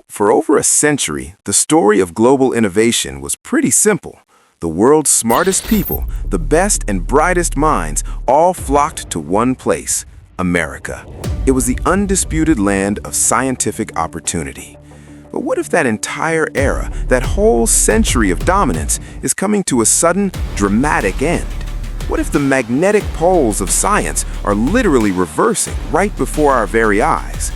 For over a century, the story of global innovation was pretty simple. The world's smartest people, the best and brightest minds, all flocked to one place, America. It was the undisputed land of scientific opportunity. But what if that entire era, that whole century of dominance, is coming to a sudden, dramatic end? What if the magnetic poles of science are literally reversing right before our very eyes?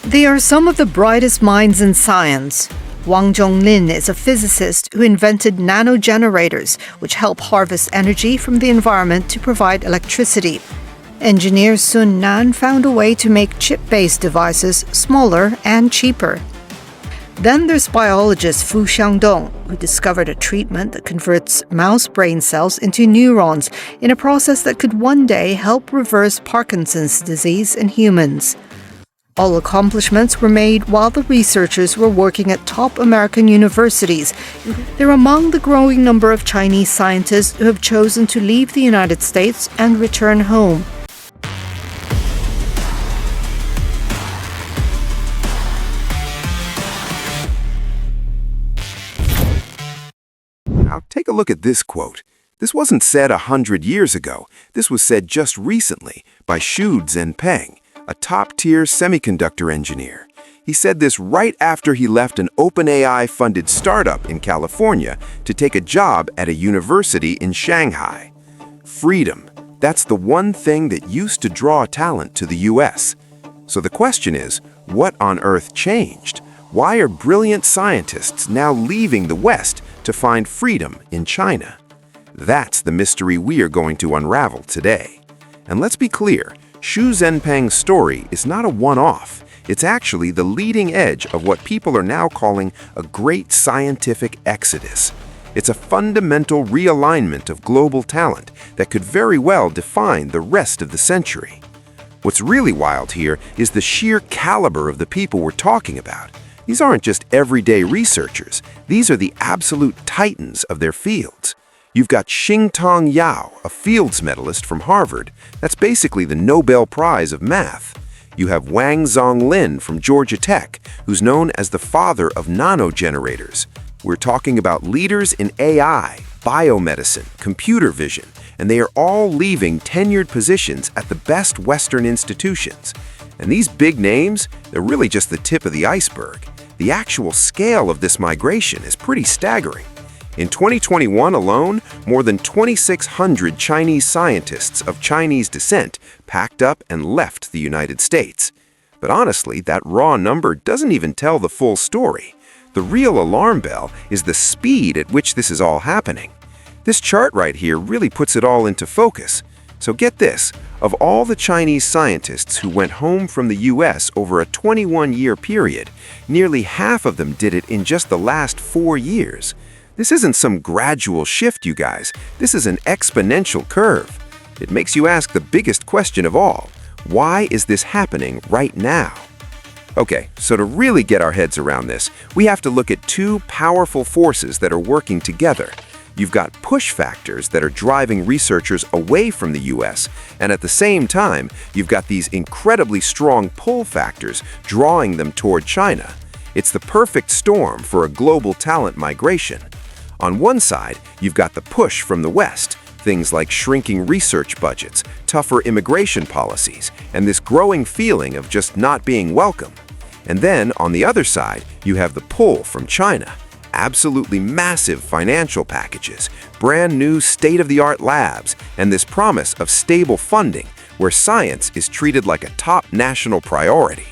They are some of the brightest minds in science. Wang Zhonglin is a physicist who invented nanogenerators, which help harvest energy from the environment to provide electricity. Engineer Sun Nan found a way to make chip-based devices smaller and cheaper. Then there's biologist Fu Xiangdong, who discovered a treatment that converts mouse brain cells into neurons in a process that could one day help reverse Parkinson's disease in humans. All accomplishments were made while the researchers were working at top American universities. They're among the growing number of Chinese scientists who have chosen to leave the United States and return home. Now, take a look at this quote. This wasn't said 100 years ago. This was said just recently by Xu Jinping, a top-tier semiconductor engineer. He said this right after he left an OpenAI-funded startup in California to take a job at a university in Shanghai. Freedom. That's the one thing that used to draw talent to the US. So the question is, what on earth changed? Why are brilliant scientists now leaving the West to find freedom in China? That's the mystery we are going to unravel today. And let's be clear, Xu Jinping's story is not a one-off. It's actually the leading edge of what people are now calling a great scientific exodus. It's a fundamental realignment of global talent that could very well define the rest of the century. What's really wild here is the sheer caliber of the people we're talking about. These aren't just everyday researchers. These are the absolute titans of their fields. You've got Xingtong Yao, a Fields medalist from Harvard. That's basically the Nobel Prize of math. You have Wang Zhonglin from Georgia Tech, who's known as the father of nanogenerators. We're talking about leaders in AI, biomedicine, computer vision, and they are all leaving tenured positions at the best Western institutions. And these big names, they're really just the tip of the iceberg. The actual scale of this migration is pretty staggering. In 2021 alone, more than 2,600 Chinese scientists of Chinese descent packed up and left the United States. But honestly, that raw number doesn't even tell the full story. The real alarm bell is the speed at which this is all happening. This chart right here really puts it all into focus. So get this, of all the Chinese scientists who went home from the US over a 21-year period, nearly half of them did it in just the last 4 years. This isn't some gradual shift, you guys. This is an exponential curve. It makes you ask the biggest question of all. Why is this happening right now? Okay, so to really get our heads around this, we have to look at two powerful forces that are working together. You've got push factors that are driving researchers away from the US, and at the same time, you've got these incredibly strong pull factors drawing them toward China. It's the perfect storm for a global talent migration. On one side, you've got the push from the West, things like shrinking research budgets, tougher immigration policies, and this growing feeling of just not being welcome. And then, on the other side, you have the pull from China. Absolutely massive financial packages, brand new state-of-the-art labs, and this promise of stable funding where science is treated like a top national priority.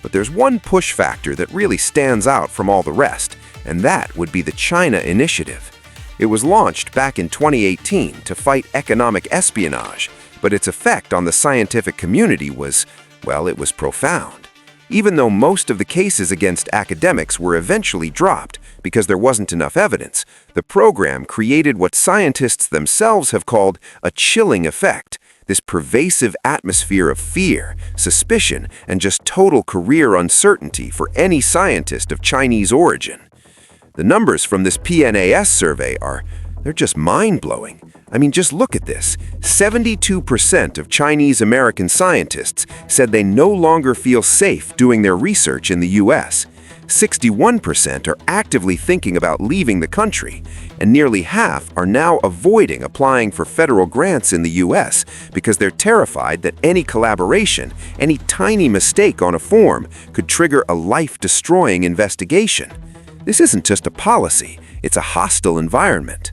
But there's one push factor that really stands out from all the rest, and that would be the China Initiative. It was launched back in 2018 to fight economic espionage, but its effect on the scientific community was, well, it was profound. Even though most of the cases against academics were eventually dropped because there wasn't enough evidence, the program created what scientists themselves have called a chilling effect, this pervasive atmosphere of fear, suspicion, and just total career uncertainty for any scientist of Chinese origin. The numbers from this PNAS survey they're just mind-blowing. I mean, just look at this. 72% of Chinese American scientists said they no longer feel safe doing their research in the US. 61% are actively thinking about leaving the country, and nearly half are now avoiding applying for federal grants in the US because they're terrified that any collaboration, any tiny mistake on a form, could trigger a life-destroying investigation. This isn't just a policy, it's a hostile environment.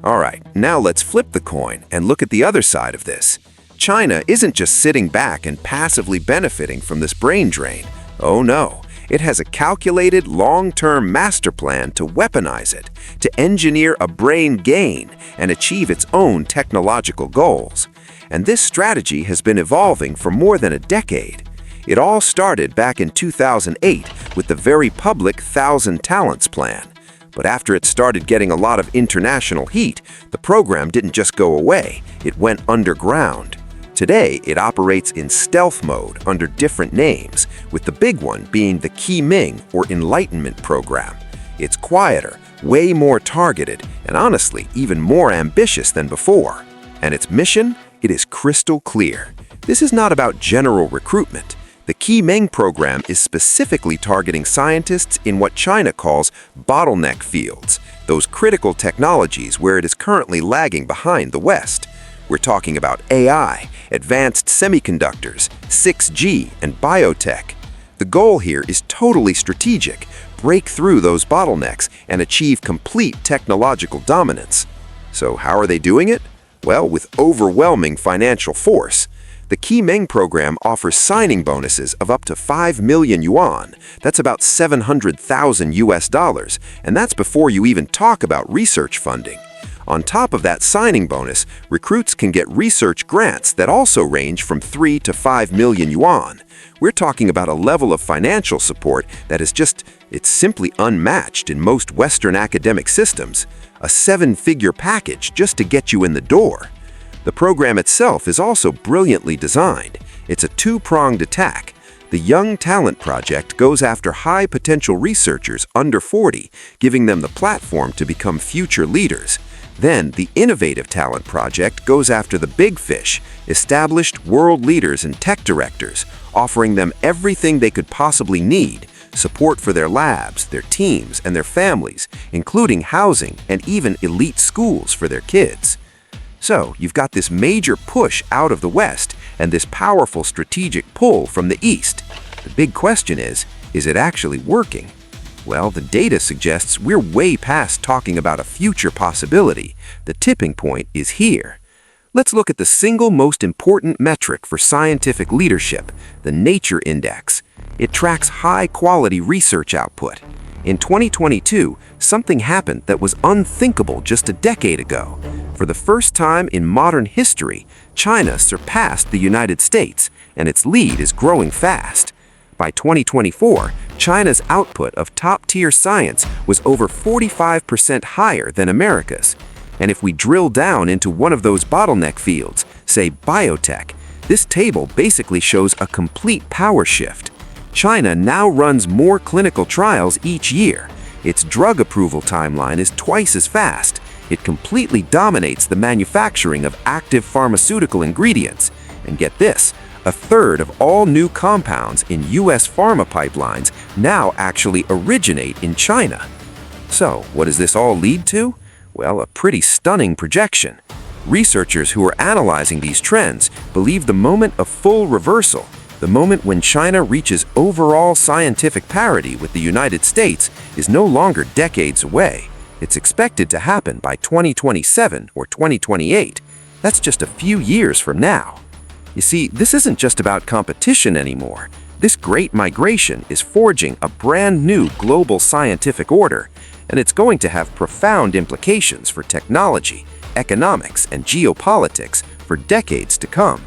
All right, now let's flip the coin and look at the other side of this. China isn't just sitting back and passively benefiting from this brain drain. Oh no. It has a calculated, long-term master plan to weaponize it, to engineer a brain gain and achieve its own technological goals. And this strategy has been evolving for more than a decade. It all started back in 2008 with the very public 1,000 Talents Plan. But after it started getting a lot of international heat, the program didn't just go away, it went underground. Today, it operates in stealth mode under different names, with the big one being the Qiming or Enlightenment Program. It's quieter, way more targeted, and honestly, even more ambitious than before. And its mission? It is crystal clear. This is not about general recruitment. The Qiming program is specifically targeting scientists in what China calls bottleneck fields, those critical technologies where it is currently lagging behind the West. We're talking about AI, advanced semiconductors, 6G, and biotech. The goal here is totally strategic: break through those bottlenecks and achieve complete technological dominance. So how are they doing it? Well, with overwhelming financial force. The Qiming program offers signing bonuses of up to 5 million yuan. That's about 700,000 US dollars, and that's before you even talk about research funding. On top of that signing bonus, recruits can get research grants that also range from 3 to 5 million yuan. We're talking about a level of financial support that is it's simply unmatched in most Western academic systems. A 7-figure package just to get you in the door. The program itself is also brilliantly designed. It's a two-pronged attack. The Young Talent Project goes after high-potential researchers under 40, giving them the platform to become future leaders. Then, the Innovative Talent Project goes after the big fish, established world leaders and tech directors, offering them everything they could possibly need: support for their labs, their teams, and their families, including housing and even elite schools for their kids. So, you've got this major push out of the West and this powerful strategic pull from the East. The big question is it actually working? Well, the data suggests we're way past talking about a future possibility. The tipping point is here. Let's look at the single most important metric for scientific leadership, the Nature Index. It tracks high-quality research output. In 2022, something happened that was unthinkable just a decade ago. For the first time in modern history, China surpassed the United States, and its lead is growing fast. By 2024, China's output of top-tier science was over 45% higher than America's. And if we drill down into one of those bottleneck fields, say biotech, this table basically shows a complete power shift. China now runs more clinical trials each year. Its drug approval timeline is twice as fast. It completely dominates the manufacturing of active pharmaceutical ingredients. And get this, a third of all new compounds in US pharma pipelines now actually originate in China. So, what does this all lead to? Well, a pretty stunning projection. Researchers who are analyzing these trends believe the moment of full reversal, the moment when China reaches overall scientific parity with the United States, is no longer decades away. It's expected to happen by 2027 or 2028. That's just a few years from now. You see, this isn't just about competition anymore. This great migration is forging a brand new global scientific order, and it's going to have profound implications for technology, economics, and geopolitics for decades to come.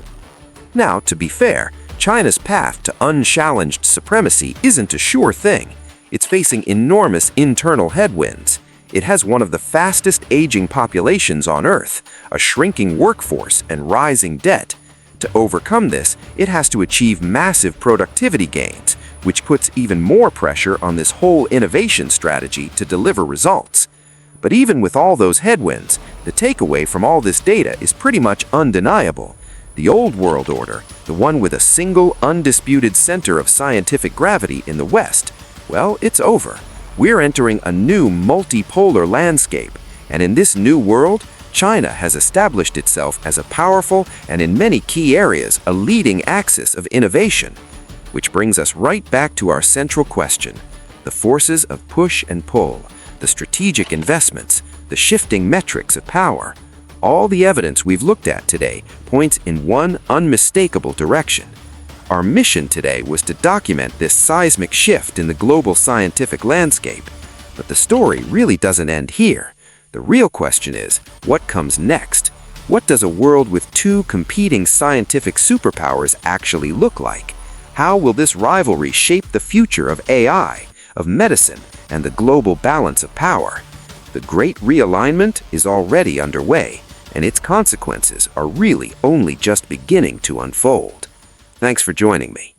Now, to be fair, China's path to unchallenged supremacy isn't a sure thing. It's facing enormous internal headwinds. It has one of the fastest aging populations on Earth, a shrinking workforce, and rising debt. To overcome this, it has to achieve massive productivity gains, which puts even more pressure on this whole innovation strategy to deliver results. But even with all those headwinds, the takeaway from all this data is pretty much undeniable. The old world order, the one with a single, undisputed center of scientific gravity in the West, well, it's over. We're entering a new multipolar landscape, and in this new world, China has established itself as a powerful and in many key areas a leading axis of innovation. Which brings us right back to our central question: the forces of push and pull, the strategic investments, the shifting metrics of power. All the evidence we've looked at today points in one unmistakable direction. Our mission today was to document this seismic shift in the global scientific landscape. But the story really doesn't end here. The real question is, what comes next? What does a world with two competing scientific superpowers actually look like? How will this rivalry shape the future of AI, of medicine, and the global balance of power? The great realignment is already underway, and its consequences are really only just beginning to unfold. Thanks for joining me.